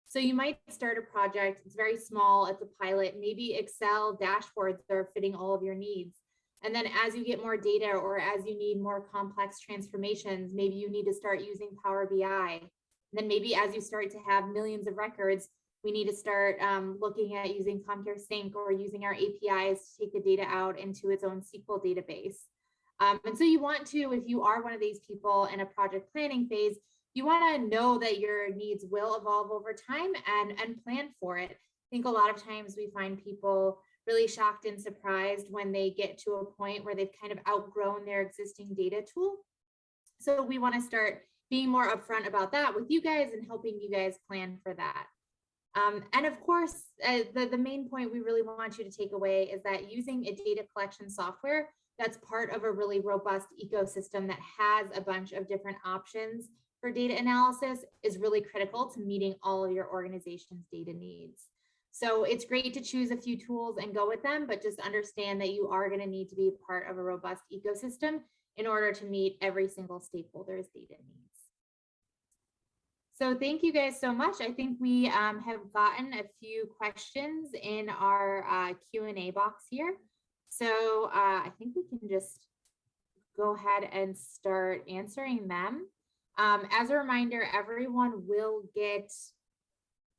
A: So you might start a project, it's very small, it's a pilot, maybe Excel dashboards are fitting all of your needs. And then as you get more data, or as you need more complex transformations, maybe you need to start using Power BI. And then maybe as you start to have millions of records, we need to start looking at using CommCare Sync or using our APIs to take the data out into its own SQL database. And so you want to, if you are one of these people in a project planning phase, you want to know that your needs will evolve over time and plan for it. I think a lot of times we find people really shocked and surprised when they get to a point where they've kind of outgrown their existing data tool. So we want to start being more upfront about that with you guys and helping you guys plan for that. And of course, the main point we really want you to take away is that using a data collection software that's part of a really robust ecosystem that has a bunch of different options for data analysis is really critical to meeting all of your organization's data needs. So it's great to choose a few tools and go with them, but just understand that you are going to need to be a part of a robust ecosystem in order to meet every single stakeholder's data needs. So thank you guys so much. I think we have gotten a few questions in our Q&A box here. So I think we can just go ahead and start answering them. As a reminder, everyone will get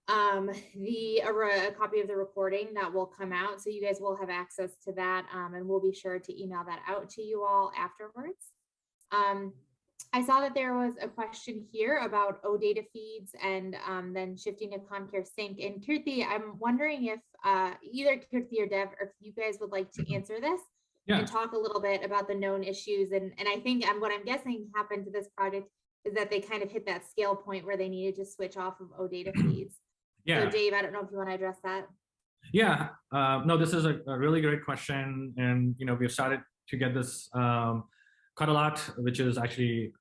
A: a copy of the recording that will come out. So you guys will have access to that, and we'll be sure to email that out to you all afterwards. I saw that there was a question here about OData feeds and then shifting to CommCare Sync. And Kirti, I'm wondering if either Kirti or Dev, or if you guys would like to answer this and talk a little bit about the known issues. And I think what I'm guessing happened to this project is that they kind of hit that scale point where they needed to switch off of OData feeds.
B: Yeah.
A: So Dave, I don't know if you want to address that.
B: Yeah, no, this is a really great question. And, you know, we've started to get this quite a lot, which is actually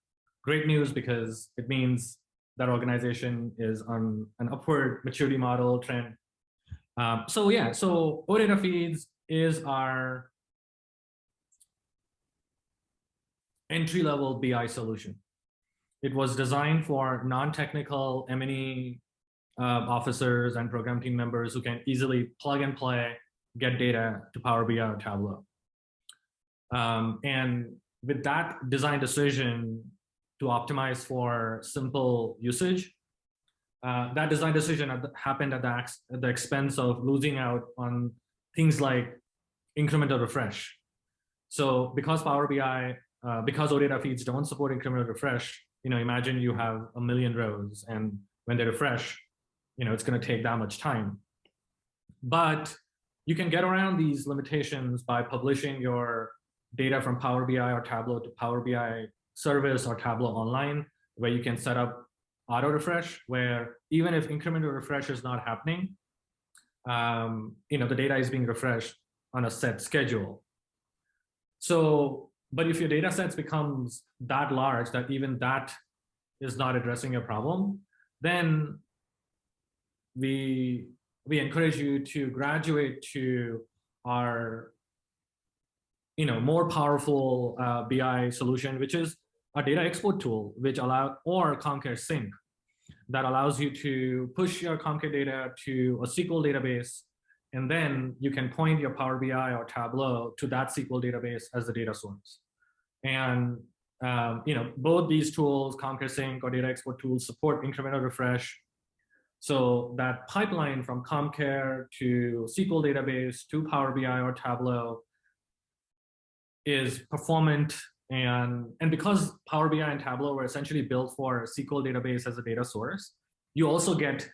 B: great news because it means that organization is on an upward maturity model trend. So yeah, so OData feeds is our entry-level BI solution. It was designed for non-technical M&E officers and program team members who can easily plug and play, get data to Power BI or Tableau. And with that design decision to optimize for simple usage, that design decision happened at the expense of losing out on things like incremental refresh. So because Power BI, because OData feeds don't support incremental refresh, you know, imagine you have 1 million rows, and when they refresh, you know, it's going to take that much time. But you can get around these limitations by publishing your data from Power BI or Tableau to Power BI service or Tableau online, where you can set up auto refresh, where even if incremental refresh is not happening, the data is being refreshed on a set schedule. So, but if your data sets becomes that large that even that is not addressing your problem, then we encourage you to graduate to our more powerful BI solution, which is a data export tool, which or Comcare Sync, that allows you to push your Comcare data to a SQL database, and then you can point your Power BI or Tableau to that SQL database as the data source. And both these tools, Comcare Sync or data export tools, support incremental refresh. So that pipeline from Comcare to SQL database to Power BI or Tableau is performant, and because Power BI and Tableau were essentially built for a SQL database as a data source, you also get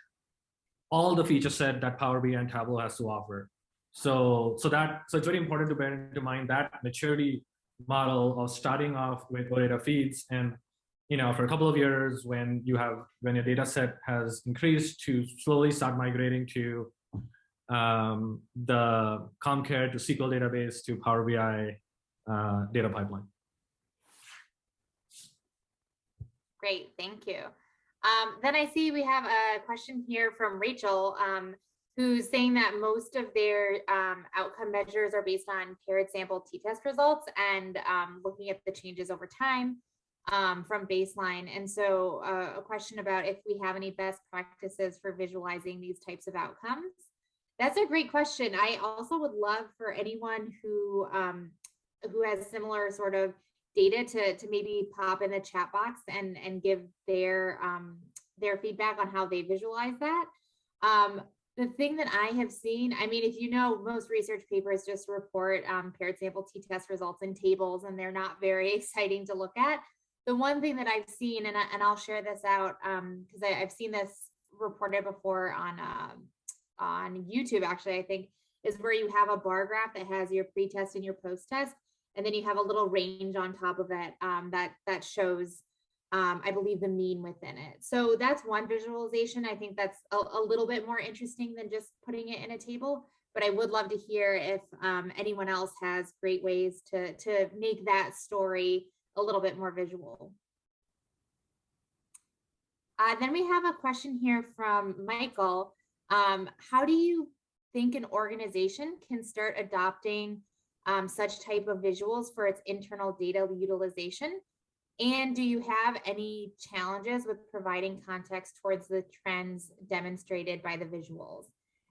B: all the feature set that Power BI and Tableau has to offer. So it's very important to bear in mind that maturity model of starting off with data feeds, and for a couple of years when your data set has increased, to slowly start migrating to the Comcare to SQL database to Power BI data pipeline.
A: Great, thank you. Then I see we have a question here from Rachel, who's saying that most of their outcome measures are based on paired sample t-test results and looking at the changes over time from baseline. And so a question about if we have any best practices for visualizing these types of outcomes. That's a great question. I also would love for anyone who has similar sort of data to maybe pop in the chat box and give their feedback on how they visualize that. The thing that I have seen, I mean, if most research papers just report paired sample t-test results in tables, and they're not very exciting to look at. The one thing that I've seen, and I'll share this out because I've seen this reported before on YouTube, actually, I think, is where you have a bar graph that has your pre-test and your post-test, and then you have a little range on top of it that shows, I believe, the mean within it. So that's one visualization. I think that's a little bit more interesting than just putting it in a table, but I would love to hear if anyone else has great ways to make that story a little bit more visual. Then we have a question here from Michael. How do you think an organization can start adopting such type of visuals for its internal data utilization? And do you have any challenges with providing context towards the trends demonstrated by the visuals?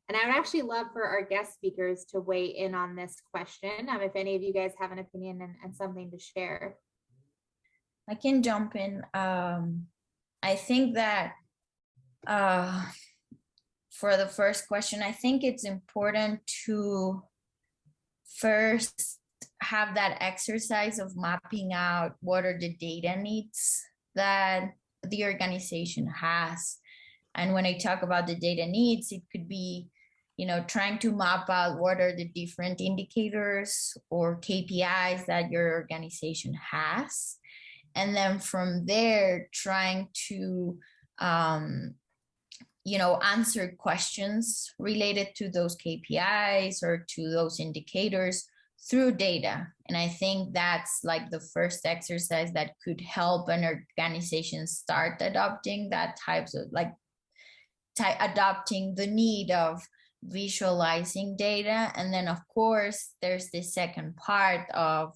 A: And I would actually love for our guest speakers to weigh in on this question, if any of you guys have an opinion and something to share.
F: I can jump in. I think that for the first question, I think it's important to first have that exercise of mapping out what are the data needs that the organization has. And when I talk about the data needs, it could be, trying to map out what are the different indicators or KPIs that your organization has. And then from there, trying to, answer questions related to those KPIs or to those indicators through data. And I think that's like the first exercise that could help an organization start adopting that types of adopting the need of visualizing data. And then of course, there's the second part of,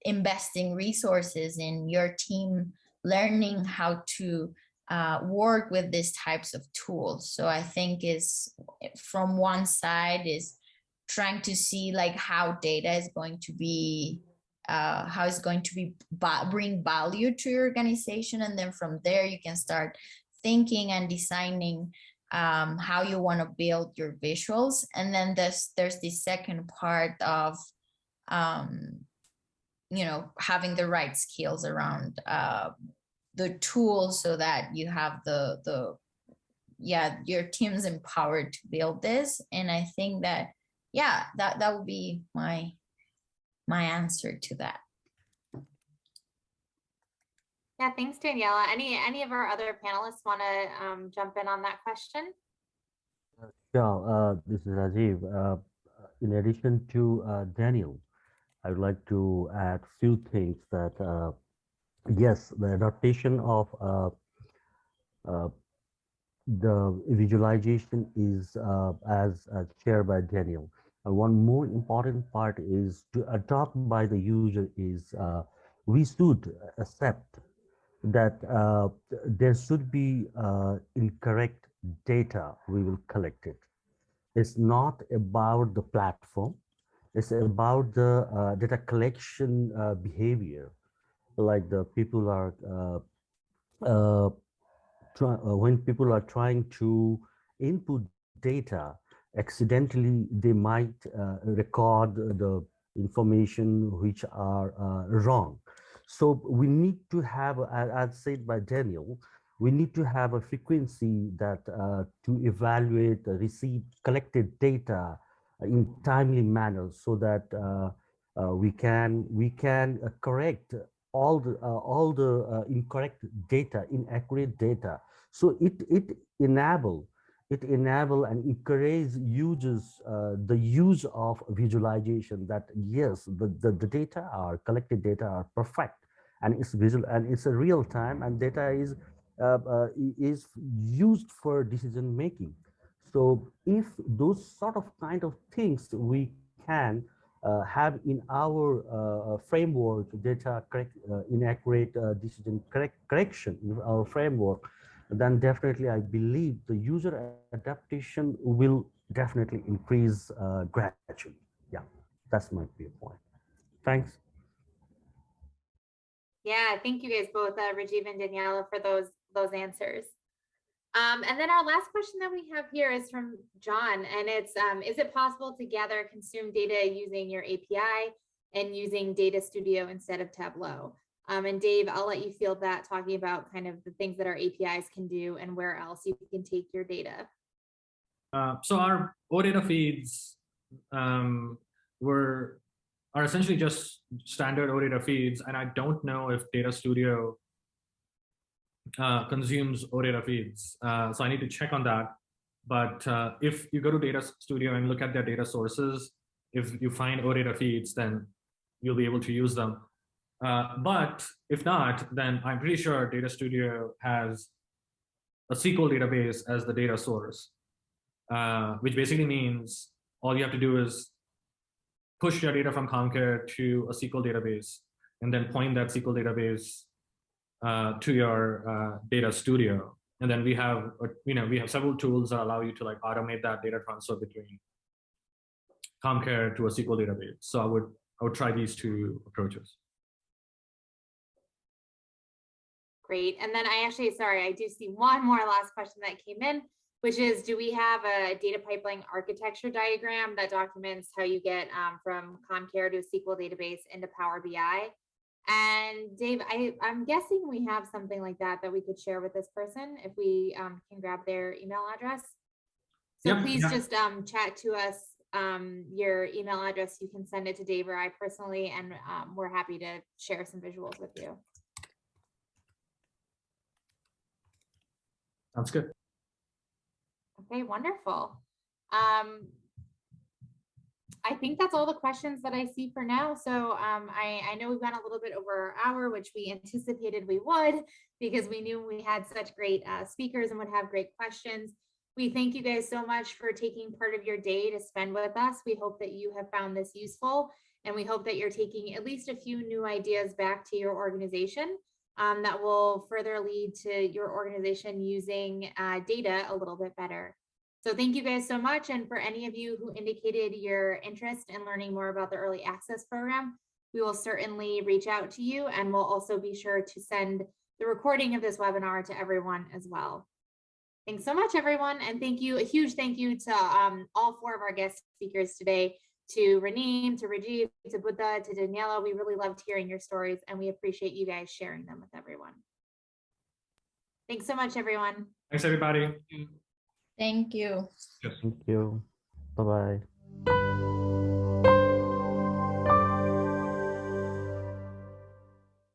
F: investing resources in your team, learning how to work with these types of tools. So I think is from one side is trying to see how data is going to be, how it's going to bring value to your organization. And then from there, you can start thinking and designing how you want to build your visuals. And then there's the second part of, having the right skills around the tools so that you have the yeah, your team's empowered to build this. And I think that, yeah, that would be my answer to that.
A: Yeah, thanks, Daniela. Any of our other panelists want to jump in on that question?
D: Yeah, this is Rajiv. In addition to Daniel, I would like to add few things that yes, the adaptation of uh, the visualization is as shared by Daniel. One more important part is to adopt by the user is we should accept that there should be incorrect data we will collect it. It's not about the platform. It's about the data collection behavior. Like the people are uh, when people are trying to input data, accidentally they might record the information which are wrong. So we need to have, as said by Daniel, we need to have a frequency that to evaluate, receive collected data in timely manner, so that we can correct all the incorrect data, inaccurate data. So it enable and encourage users the use of visualization, that yes, the data are collected data are perfect, and it's visual and it's a real time, and data is used for decision making. So if those sort of kind of things we can have in our framework, data inaccurate decision correction in our framework, then definitely I believe the user adaptation will definitely increase gradually. Yeah, that's my viewpoint. Thanks.
A: Yeah, thank you guys both, Rajiv and Daniela, for those answers. And then our last question that we have here is from John, and it's, is it possible to gather consume data using your API and using Data Studio instead of Tableau? And Dave, I'll let you field that, talking about kind of the things that our APIs can do and where else you can take your data.
B: So our OData feeds are essentially just standard OData feeds, and I don't know if Data Studio consumes OData feeds. So I need to check on that. But if you go to Data Studio and look at their data sources, if you find OData feeds, then you'll be able to use them. But if not, then I'm pretty sure Data Studio has a SQL database as the data source, which basically means all you have to do is push your data from Concur to a SQL database, and then point that SQL database to your Data Studio. And then we have several tools that allow you to like automate that data transfer between Concur to a SQL database. So I would try these two approaches.
A: Great. And then I do see one more last question that came in, which is, do we have a data pipeline architecture diagram that documents how you get from Concur to a SQL database into Power BI? And Dave, I'm guessing we have something like that we could share with this person if we can grab their email address. So yep, please just chat to us your email address. You can send it to Dave or I personally, and we're happy to share some visuals with you.
B: Sounds good.
A: Okay, wonderful. I think that's all the questions that I see for now. So I know we went a little bit over our hour, which we anticipated we would, because we knew we had such great speakers and would have great questions. We thank you guys so much for taking part of your day to spend with us. We hope that you have found this useful, and we hope that you're taking at least a few new ideas back to your organization that will further lead to your organization using data a little bit better. So thank you guys so much. And for any of you who indicated your interest in learning more about the Early Access Program, we will certainly reach out to you, and we'll also be sure to send the recording of this webinar to everyone as well. Thanks so much, everyone. And thank you, a huge thank you to all four of our guest speakers today, to Raneem, to Rajiv, to Buddha, to Daniela. We really loved hearing your stories, and we appreciate you guys sharing them with everyone. Thanks so much, everyone.
B: Thanks, everybody.
F: Thank you.
B: Yes.
D: Thank you. Bye-bye.